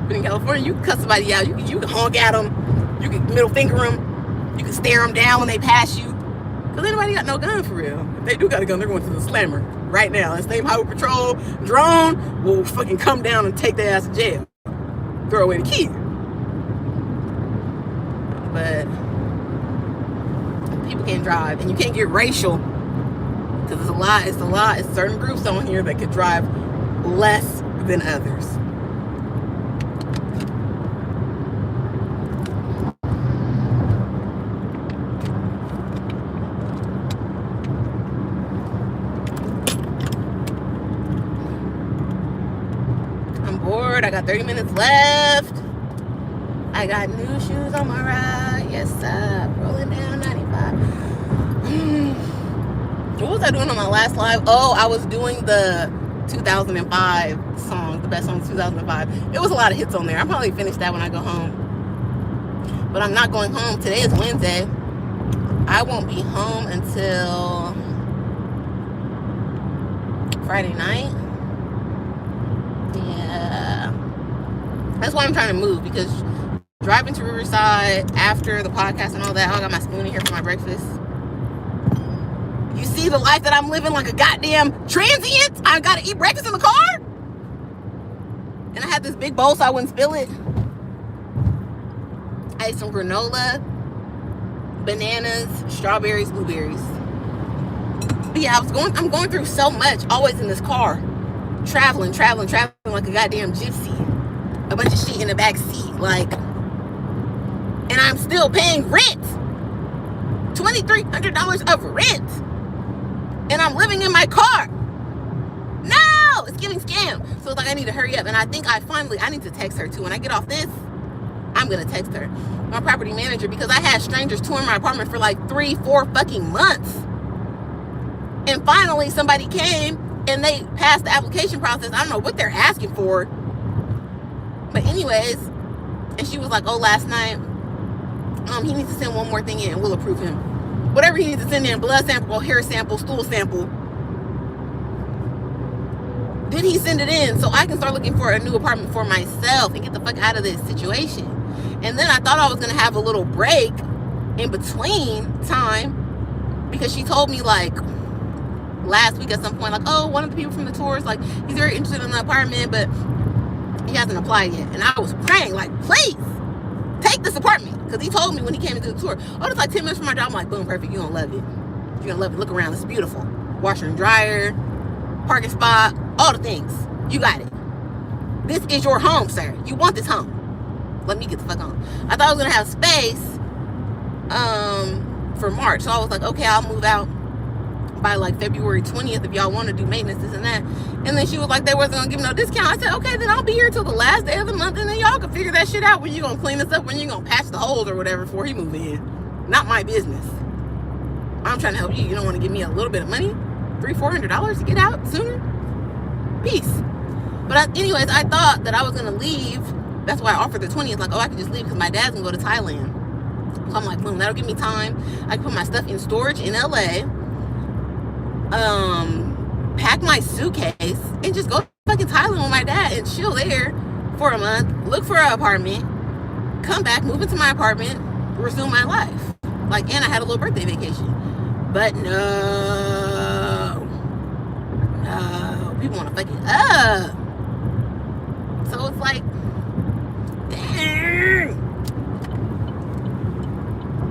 But in California, you can cut somebody out. You can honk at them. You can middle finger them. You can stare them down when they pass you. Because anybody got no gun for real. If they do got a gun, they're going to the slammer right now. And same highway patrol drone will fucking come down and take their ass to jail. Throw away the key. But people can't drive. And you can't get racial. Because it's a lot. It's certain groups on here that could drive less than others. I got 30 minutes left. I got new shoes on my ride. Yes, sir. Rolling down I doing on my last live? Oh, I was doing the 2005 song, the best songs of 2005. It was a lot of hits on there. I'll probably finish that when I go home. But I'm not going home. Today is Wednesday. I won't be home until Friday night. Yeah. That's why I'm trying to move, because driving to Riverside after the podcast and all that, I got my spoon in here for my breakfast. You see the life that I'm living, like a goddamn transient? I gotta eat breakfast in the car? And I had this big bowl so I wouldn't spill it. I ate some granola, bananas, strawberries, blueberries. But yeah, I'm going through so much, always in this car. Traveling like a goddamn gypsy. A bunch of shit in the back seat, like. And I'm still paying rent. $2,300 of rent. And I'm living in my car. No, it's getting scammed. So it's like I need to hurry up. And I think I need to text her too. When I get off this, I'm gonna text her, my property manager, because I had strangers touring my apartment for like 3-4 fucking months. And finally somebody came and they passed the application process. I don't know what they're asking for. But anyways, and she was like, oh, last night, he needs to send one more thing in and we'll approve him. Whatever he needs to send in, blood sample, hair sample, stool sample. Did he send it in so I can start looking for a new apartment for myself and get the fuck out of this situation? And then I thought I was going to have a little break in between time, because she told me like last week at some point, like, oh, one of the people from the tours, like, he's very interested in the apartment, but he hasn't applied yet. And I was praying, like, please take this apartment, because he told me when he came into the tour, oh, it's like 10 minutes from my job. I'm like, boom, perfect. You're gonna love it. You're gonna love it. Look around. It's beautiful. Washer and dryer, parking spot, all the things. You got it. This is your home, sir. You want this home. Let me get the fuck on. I thought I was gonna have space for March, so I was like, okay, I'll move out by like February 20th if y'all want to do maintenance, this and that. And then she was like, they wasn't gonna give me no discount. I said, okay, then I'll be here till the last day of the month, and then y'all can figure that shit out when you gonna clean this up, when you gonna patch the holes or whatever before he move in. Not my business. I'm trying to help you. You don't want to give me a little bit of money, $300-400 to get out sooner? Peace. But anyways, I thought that I was gonna leave. That's why I offered the 20th, like, oh, I could just leave because my dad's gonna go to Thailand. So I'm like, boom, that'll give me time. I can put my stuff in storage in LA, pack my suitcase and just go to fucking Thailand with my dad and chill there for a month, look for an apartment, come back, move into my apartment, resume my life. Like, and I had a little birthday vacation. But no, people want to fuck it up. So it's like, dang.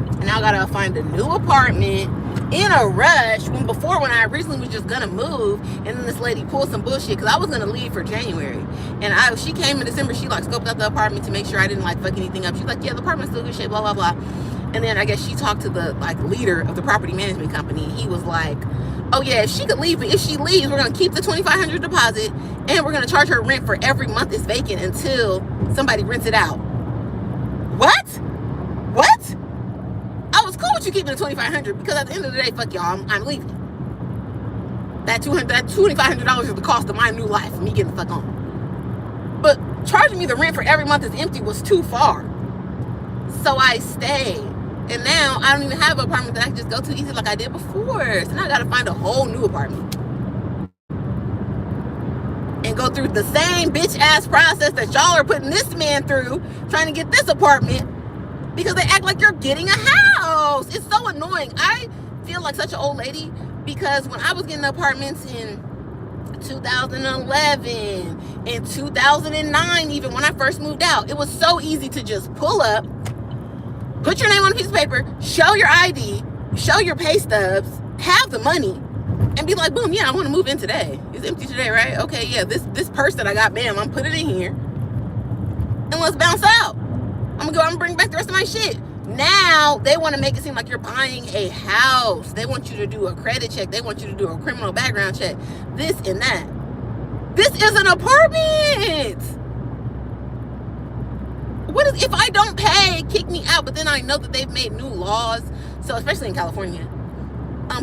And now I gotta find a new apartment in a rush, when I originally was just gonna move, and then this lady pulled some bullshit, because I was gonna leave for January, and she came in December. She like scoped out the apartment to make sure I didn't like fuck anything up. She's like, yeah, the apartment's still good shape, blah blah blah. And then I guess she talked to the like leader of the property management company, and he was like, oh yeah, if she could leave, but if she leaves, we're gonna keep the $2,500 deposit, and we're gonna charge her rent for every month it's vacant until somebody rents it out. What? I was cool with you keeping the $2,500, because at the end of the day, fuck y'all, I'm leaving. That $2,500 is the cost of my new life, me getting the fuck on. But charging me the rent for every month is empty was too far. So I stayed. And now I don't even have an apartment that I can just go to easy like I did before. So now I gotta find a whole new apartment. And go through the same bitch ass process that y'all are putting this man through, trying to get this apartment, because they act like you're getting a house. It's so annoying. I feel like such an old lady, because when I was getting apartments in 2011, in 2009, even when I first moved out, it was so easy to just pull up, put your name on a piece of paper, show your ID, show your pay stubs, have the money, and be like, boom, yeah, I want to move in today. It's empty today, right? Okay, yeah, this purse that I got, bam, I'm put it in here, and let's bounce out. I'm gonna bring back the rest of my shit. Now they want to make it seem like you're buying a house. They want you to do a credit check. They want you to do a criminal background check. This and that. This is an apartment. What is, if I don't pay, kick me out? But then I know that they've made new laws. So especially in California,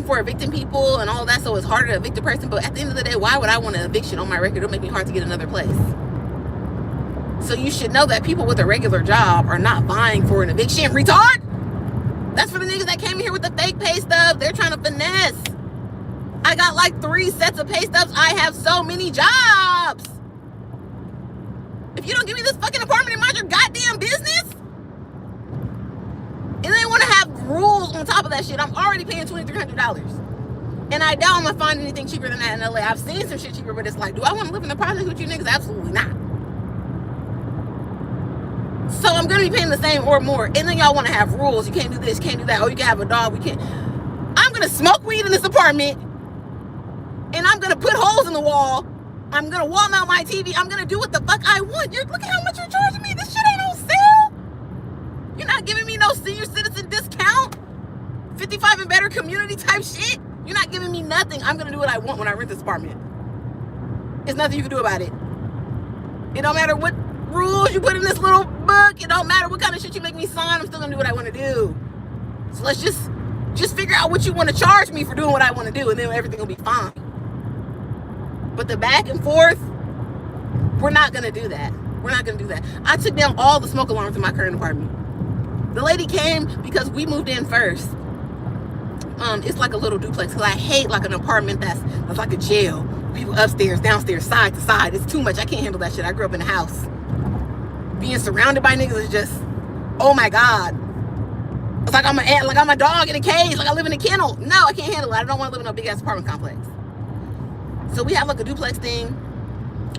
for evicting people and all that, so it's harder to evict a person. But at the end of the day, why would I want an eviction on my record? It'll make me hard to get another place. So you should know that people with a regular job are not vying for an eviction, retard. That's for the niggas that came here with the fake pay stubs. They're trying to finesse. I got like 3 sets of pay stubs. I have so many jobs. If you don't give me this fucking apartment and mind your goddamn business, and they want to have rules on top of that shit, I'm already paying $2,300. And I doubt I'm going to find anything cheaper than that in LA. I've seen some shit cheaper, but it's like, do I want to live in the project with you niggas? Absolutely not. So I'm going to be paying the same or more. And then y'all want to have rules. You can't do this, can't do that. Oh, you can have a dog. We can't. I'm going to smoke weed in this apartment. And I'm going to put holes in the wall. I'm going to wall mount my TV. I'm going to do what the fuck I want. Look at how much you're charging me. This shit ain't on sale. You're not giving me no senior citizen discount. 55 and better community type shit. You're not giving me nothing. I'm going to do what I want when I rent this apartment. There's nothing you can do about it. It don't matter what rules you put in this little book. It don't matter what kind of shit you make me sign. I'm still going to do what I want to do. So let's just figure out what you want to charge me for doing what I want to do, and then everything will be fine. But the back and forth, we're not going to do that. We're not going to do that. I took down all the smoke alarms in my current apartment. The lady came because we moved in first. It's like a little duplex, because I hate like an apartment that's like a jail. People upstairs, downstairs, side to side. It's too much. I can't handle that shit. I grew up in a house. Being surrounded by niggas is just, oh my God. It's like I'm a dog in a cage, like I live in a kennel. No, I can't handle it. I don't want to live in a big ass apartment complex. So we have like a duplex thing,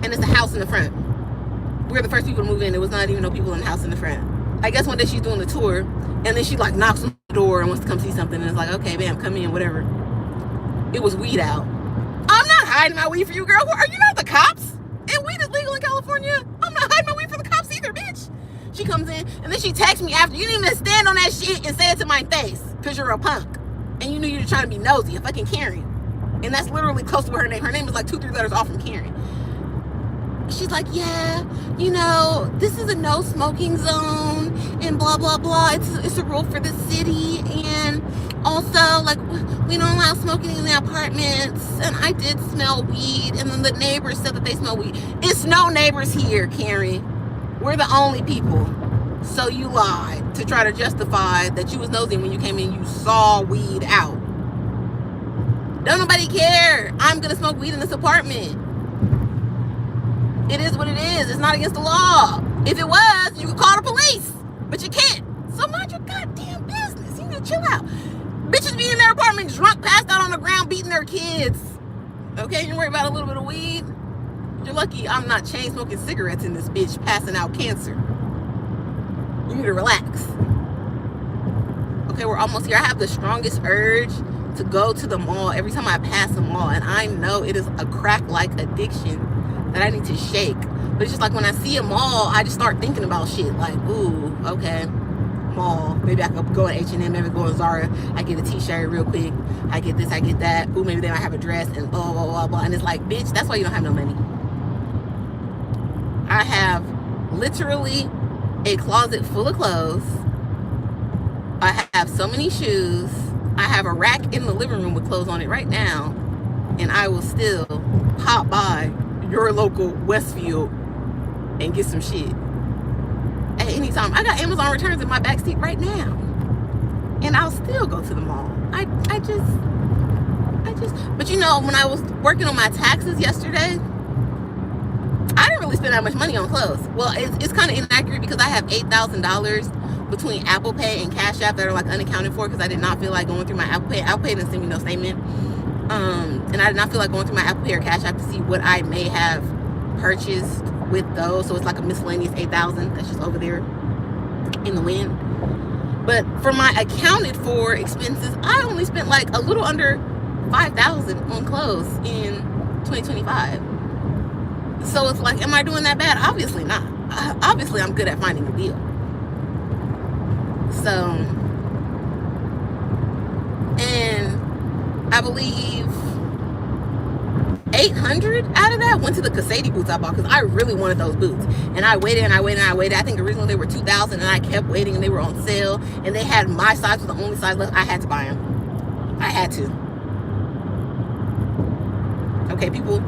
and it's a house in the front. We're the first people to move in. There was not even no people in the house in the front. I guess one day she's doing the tour, and then she like knocks on the door and wants to come see something, and it's like, okay, bam, come in, whatever. It was weed out. I'm not hiding my weed for you, girl. Are you not the cops? And weed is legal in California. I'm not hiding my weed from the cops either, bitch. She comes in, and then she texts me after. You didn't even stand on that shit and say it to my face, because you're a punk. And you knew you were trying to be nosy, a fucking Karen. And that's literally close to her name. Her name is like 2-3 letters off from Karen. She's like, yeah, you know, this is a no smoking zone and blah, blah, blah. It's a rule for the city. And also, like, we don't allow smoking in the apartments. And I did smell weed. And then the neighbors said that they smell weed. It's no neighbors here, Karen. We're the only people. So you lied to try to justify that you was nosy when you came in. You saw weed out. Don't nobody care. I'm going to smoke weed in this apartment. It is what it is. It's not against the law. If it was, you could call the police. But you can't. So mind your goddamn business. You need to chill out. Bitches be in their apartment drunk, passed out on the ground, beating their kids. Okay, you worry about a little bit of weed. You're lucky I'm not chain smoking cigarettes in this bitch, passing out cancer. You need to relax. Okay, we're almost here. I have the strongest urge to go to the mall every time I pass a mall, and I know it is a crack-like addiction that I need to shake. But it's just like when I see a mall, I just start thinking about shit like, ooh, okay, mall. Maybe I could go to H&M, maybe go to Zara. I get a t-shirt real quick. I get this, I get that. Ooh, maybe they might have a dress and blah, blah, blah, blah. And it's like, bitch, that's why you don't have no money. I have literally a closet full of clothes. I have so many shoes. I have a rack in the living room with clothes on it right now, and I will still pop by your local Westfield and get some shit at any time. I got Amazon returns in my backseat right now, and I'll still go to the mall. I just, but you know, when I was working on my taxes yesterday, I didn't really spend that much money on clothes. Well, it's kind of inaccurate because I have $8,000 between Apple Pay and Cash App that are like unaccounted for, because I did not feel like going through my Apple Pay. Apple Pay didn't send me no statement. And I did not feel like going through my Apple Pay or Cash App to see what I may have purchased with those. So it's like a miscellaneous $8,000 that's just over there in the wind. But for my accounted for expenses, I only spent like a little under $5,000 on clothes in 2025. So it's like, am I doing that bad? Obviously not. Obviously, I'm good at finding a deal. So, and I believe 800 out of that went to the Casady boots I bought, because I really wanted those boots. And I waited and I waited and I waited. I think originally they were $2,000, and I kept waiting, and they were on sale, and they had my size was the only size left. I had to buy them. I had to. Okay, people,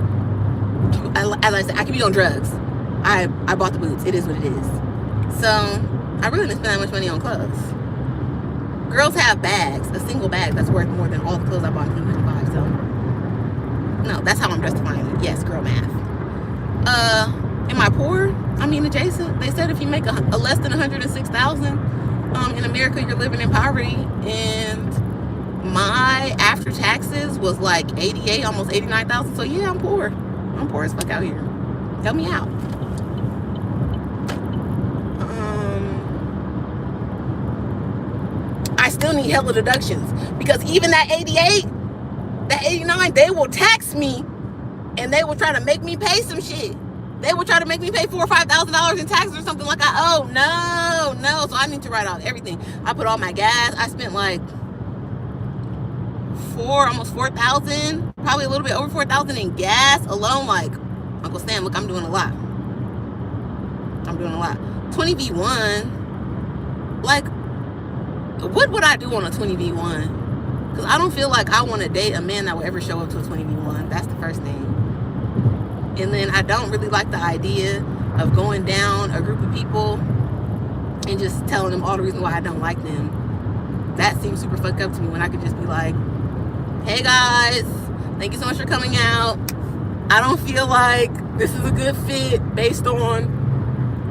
as I said, I could be on drugs. I bought the boots. It is what it is. So I really didn't spend that much money on clothes. Girls have bags, a single bag that's worth more than all the clothes I bought in 2025. So no, that's how I'm justifying it. Yes, girl math. Am I poor? I mean, adjacent. They said if you make a less than 106,000 in America, you're living in poverty. And my after taxes was like 88, almost 89,000. So yeah, I'm poor. I'm poor as fuck out here. Help me out. I still need hella deductions because even that 88, that 89, they will tax me and they will try to make me pay some shit. They will try to make me pay $4,000 or $5,000 in taxes or something like I owe. No. So I need to write out everything. I put all my gas. I spent like almost 4,000, probably a little bit over 4,000 in gas alone. Like, Uncle Sam, look, I'm doing a lot. 20V1, like, what would I do on a 20V1? Because I don't feel like I want to date a man that will ever show up to a 20V1. That's the first thing. And then I don't really like the idea of going down a group of people and just telling them all the reasons why I don't like them. That seems super fucked up to me when I could just be like, hey guys, thank you so much for coming out. I don't feel like this is a good fit based on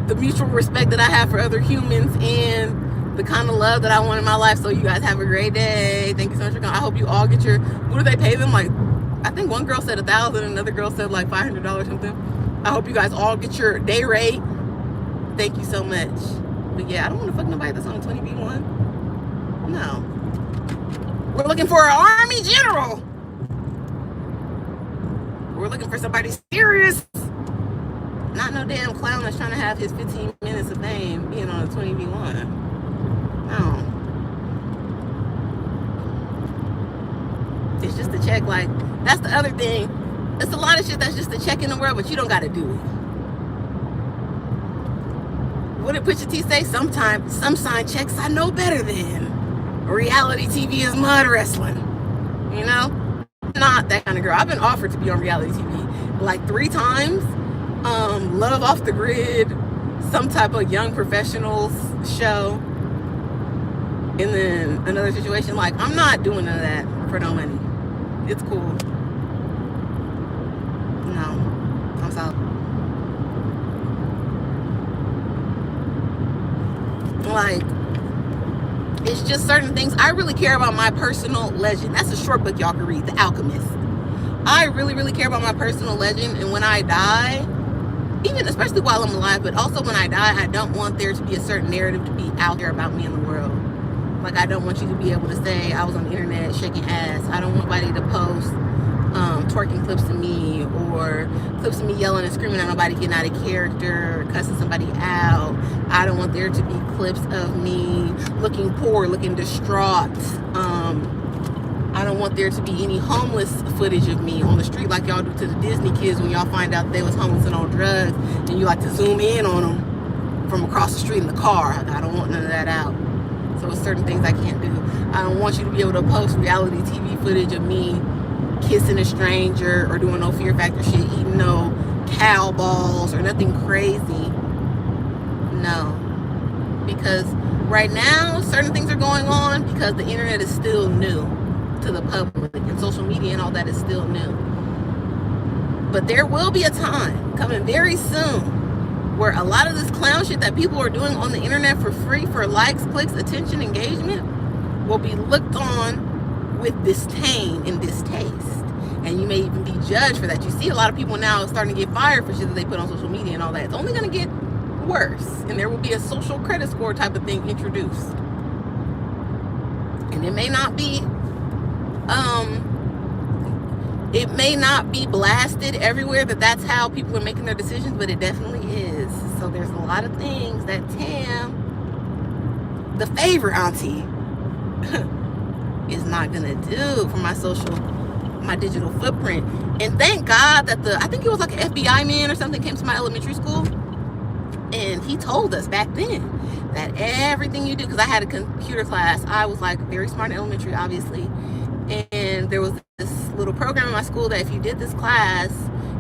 the mutual respect that I have for other humans and the kind of love that I want in my life. So you guys have a great day. Thank you so much for coming. I hope you all get your, what do they pay them? Like, I think one girl said 1,000, another girl said like $500 or something. I hope you guys all get your day rate. Thank you so much. But yeah, I don't want to fuck nobody that's on a 20V1. No. We're looking for an army general. We're looking for somebody serious. Not no damn clown that's trying to have his 15 minutes of fame being on a 20V1. No. It's just a check. Like, that's the other thing. It's a lot of shit that's just a check in the world, but you don't got to do it. What did Pusha T say? Sometimes, some sign checks I know better than. Reality TV is mud wrestling. You know? I'm not that kind of girl. I've been offered to be on reality TV like 3 times. Love Off the Grid, some type of young professionals show. And then another situation, like, I'm not doing none of that for no money. It's cool. No, I'm sorry. Like, it's just certain things. I really care about my personal legend. That's a short book y'all can read, The Alchemist. I really, really care about my personal legend. And when I die, even especially while I'm alive, but also when I die, I don't want there to be a certain narrative to be out there about me in the world. Like, I don't want you to be able to say I was on the internet shaking ass. I don't want anybody to post twerking clips of me or clips of me yelling and screaming at nobody, getting out of character, or cussing somebody out. I don't want there to be clips of me looking poor, looking distraught. I don't want there to be any homeless footage of me on the street like y'all do to the Disney kids when y'all find out they was homeless and on drugs and you like to zoom in on them from across the street in the car. I don't want none of that out. So it's certain things I can't do. I don't want you to be able to post reality TV footage of me kissing a stranger or doing no Fear Factor shit, eating no cow balls or nothing crazy. No. Because right now, certain things are going on because the internet is still new to the public and social media and all that is still new. But there will be a time coming very soon where a lot of this clown shit that people are doing on the internet for free, for likes, clicks, attention, engagement, will be looked on with disdain and distaste. And you may even be judged for that. You see a lot of people now starting to get fired for shit that they put on social media and all that. It's only going to get worse. And there will be a social credit score type of thing introduced. And it may not be blasted everywhere that that's how people are making their decisions, but it definitely is. So there's a lot of things that Tam, the favorite auntie, is not gonna do for my digital footprint. And thank God that I think it was like an FBI man or something came to my elementary school, and he told us back then that everything you do, because I had a computer class, I was like very smart in elementary, obviously, And there was this little program in my school that if you did this class,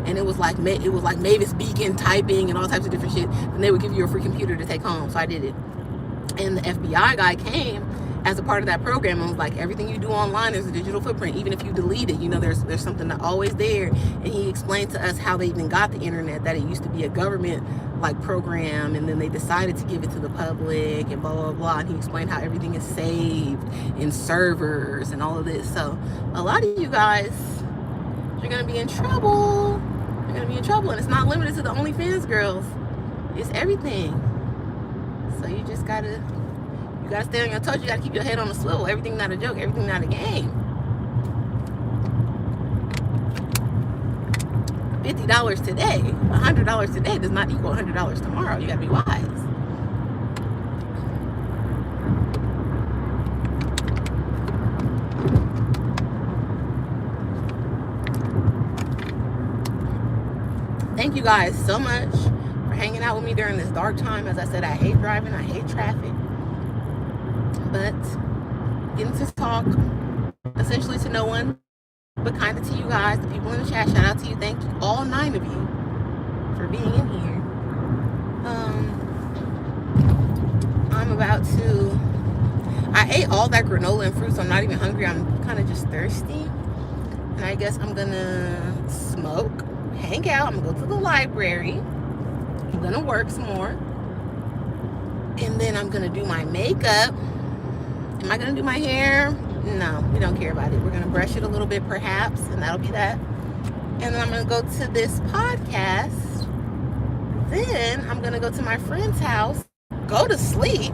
and it was like Mavis Beacon typing and all types of different shit, then they would give you a free computer to take home. So I did it. And the FBI guy came as a part of that program and was like, everything you do online, there's a digital footprint. Even if you delete it, you know, there's something that always there. And he explained to us how they even got the internet, that it used to be a government like program, and then they decided to give it to the public and blah, blah, blah. And he explained how everything is saved in servers and all of this. So a lot of you guys, you're going to be in trouble. You're going to be in trouble. And it's not limited to the OnlyFans girls. It's everything. So you just got to stay on your toes. You got to keep your head on the swivel. Everything not a joke. Everything not a game. $50 today, $100 today does not equal $100 tomorrow. You got to be wise. Thank you guys so much for hanging out with me during this dark time. As I said, I hate driving. I hate traffic. But getting to talk essentially to no one, but kind of to you guys, the people in the chat. Shout out to you. Thank you, all 9 of you, for being in here. I'm about to, I ate all that granola and fruit, so I'm not even hungry. I'm kind of just thirsty. And I guess I'm going to smoke, hang out. I'm going to go to the library. I'm going to work some more. And then I'm going to do my makeup. Am I going to do my hair? No, we don't care about it. We're going to brush it a little bit perhaps, and that'll be that. And then I'm going to go to this podcast. Then I'm going to go to my friend's house, go to sleep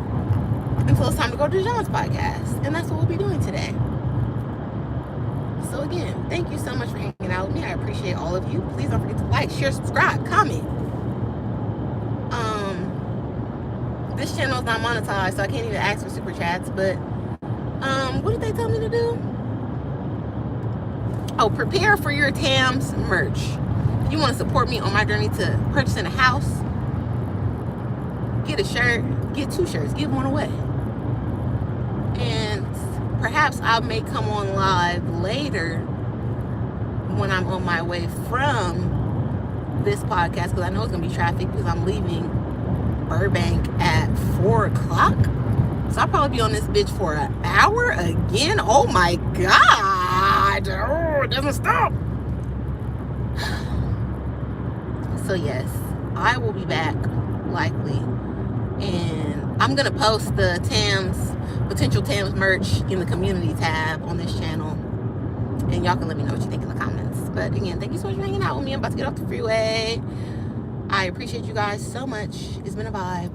until it's time to go to John's podcast. And that's what we'll be doing today. So again, thank you so much for hanging out with me. I appreciate all of you. Please don't forget to like, share, subscribe, comment. This channel is not monetized, so I can't even ask for super chats, but what did they tell me to do? Oh, prepare for your Tam's merch. If you want to support me on my journey to purchasing a house, get a shirt, get 2 shirts, give one away. And perhaps I may come on live later when I'm on my way from this podcast, because I know it's going to be traffic because I'm leaving Burbank at 4 o'clock. So I'll probably be on this bitch for an hour again. Oh my God. Oh, it doesn't stop. So yes, I will be back likely. And I'm going to post the potential Tam's merch in the community tab on this channel. And y'all can let me know what you think in the comments. But again, thank you so much for hanging out with me. I'm about to get off the freeway. I appreciate you guys so much. It's been a vibe.